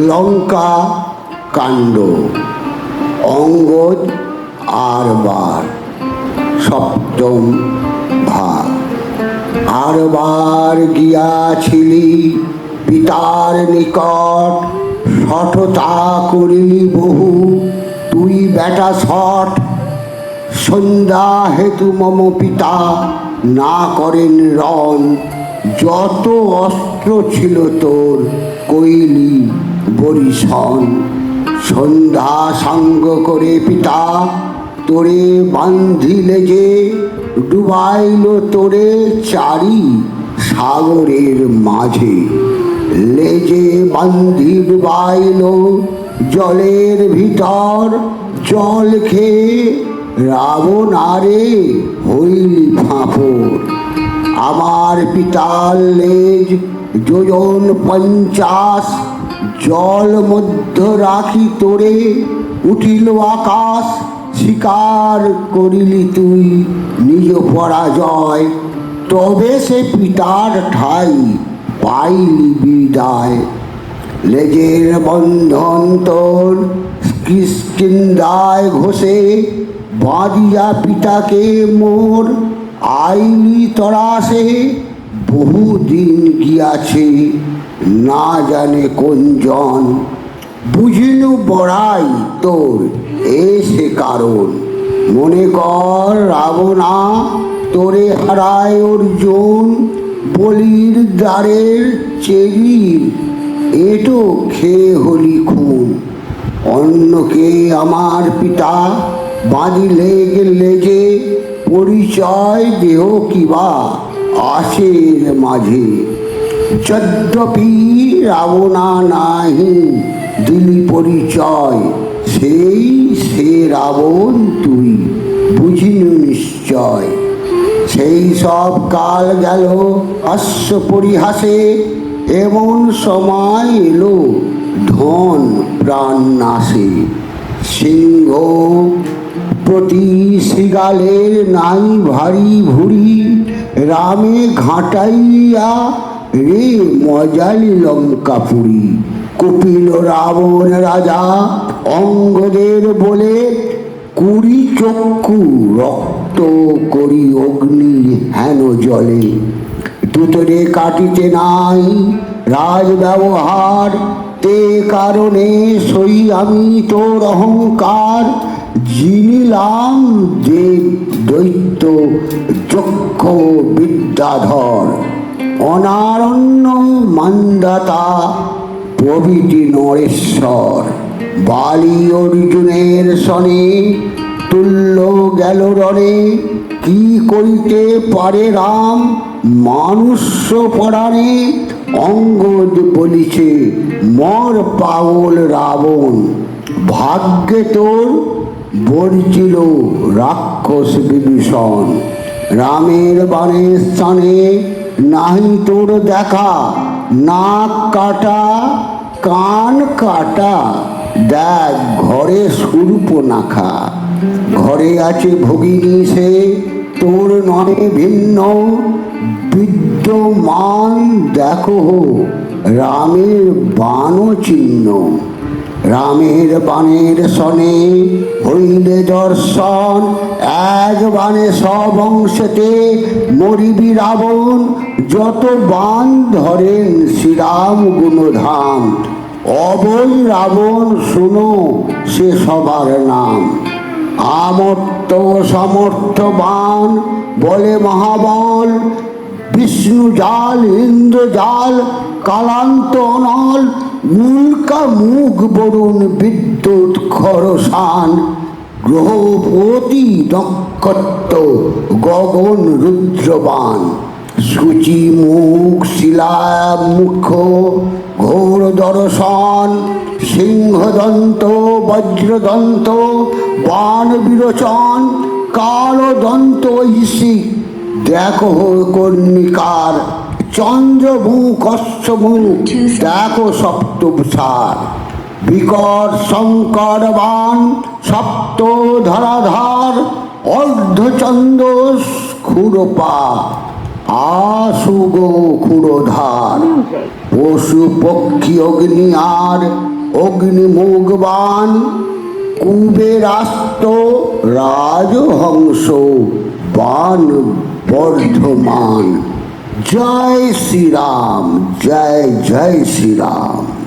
লঙ্কা কাণ্ড অঙ্গদ আরবার সপ্তম ভাগ। আরবার গিয়াছিলি পিতার নিকট, সঠতা করিলি বহু তুই বেটা শট। সন্ধ্যা হেতু মম পিতা না করেন রণ, যত অস্ত্র ছিল তোর কইলি বরিশন। সন্ধ্যা সাঙ্গ করে পিতা তোরে বান্ধিলে যে, ডুবাইল তোরে চারি সাগরের মাঝে। লেজে বান্ধি ডুবাইল জলের ভিতর, জল খেয়ে রাবণ আরে হইলি ফাঁপড়। আমার পিতার লেজ যোজন 50, জল মধ্য রাখি তোরে উঠিল আকাশ। স্বীকার করিলি তুই নিজ পরাজয়, তবে সে পিতার ঠাই পাইলি বিদায়। লেজের বন্ধন তোর কিষ্কিন্ধায় ঘষে, বাঁধিয়া পিতাকে মোর আইলি তরাসে। বহুদিন গিয়াছে না জানে কোন জন, বুঝিনু বড়াই তোর এসে কারণ। মনে কর রাবণা তোরে হারায় অর্জুন, বলির দ্বারের চেরির এটো খেয়ে হলি খুন। অন্যকে আমার পিতা বাঁধিলে লেজে, পরিচয় দেহ কিবা আসে মাঝে। যদ্যপি রাবণা নাহি দিলি পরিচয়, সেই সে রাবণ তুই বুঝিনু নিশ্চয়। সেই সব কাল গেল অশ্ব পরিহাসে, এমন সময় এলো ধন প্রাণ নাশে। সিংহ প্রতি শৃগালের নাই ভারী ভুরি, রামে ঘাটাইয়া রে মজালি লঙ্কাপুরী। কপিল রাবণ রাজা অঙ্গদের বলে, 20 চক্ষু রক্ত করি অগ্নি হেন জলে। দুতরে কাটিতে নাই রাজ ব্যবহার, তে কারণে সই আমি তোর অহংকার। জিনিলাম যে দৈত্য যক্ষ বিদ্যাধর, অনারণ্য মান্দাতা প্রভৃতি নরেশ্বর। বালি অর্জুনের সনে তুল্য গেল রণে, কি করিতে পারে রাম মানুষ্য পরাণে। অঙ্গদ বলিছে মর পাগল রাবণ, ভাগ্যে তোর বর্জিল রাক্ষস বিভীষণ। রামের বাণের স্থানে নাহি তোর দেখা, নাক কাটা কান কাটা দেখ ঘরে শূর্পণখা। ঘরে আছে ভগিনী সে তোর নয় ভিন্ন, বিদ্যমান দেখো রামের বাণ চিহ্ন। রামের বাণের সনে হইলে দর্শন, এক বাণে সব অংশেতে মরিবি রাবণ। যত বাণ ধরেন শ্রীরাম গুণধাম, অবৈ রাবণ শুনো সে সবার নাম। আমর্ত সমর্থ বাণ বলে মহাবল, বিষ্ণু জাল ইন্দ্র জাল কালান্ত অনল। উল্কা মুখ বরুণ বিদ্যুৎ খরসান, গ্রহপতি নক্ষত্র গগন রুদ্রবান। সূচি মুখ শিলা মুখ ঘোর দর্শন, সিংহদন্ত বজ্রদন্ত বাণ বিরোচন। কালদন্ত ইসি দেখো কর্ণিকার, চন্দ্রমুখ অশ্বমুখ দেখো সপ্তসার। বিকট শঙ্কর বাণ সপ্ত ধরাধার, অর্ধচন্দ্র ক্ষুরপা আসুগো ক্ষুরধার, পশু পক্ষী অগ্নি আর অগ্নিমুখবান, কুবেরাস্ত রাজহংস বান বর্ধমান। জয় শ্রীরাম, জয় জয় শ্রীরাম।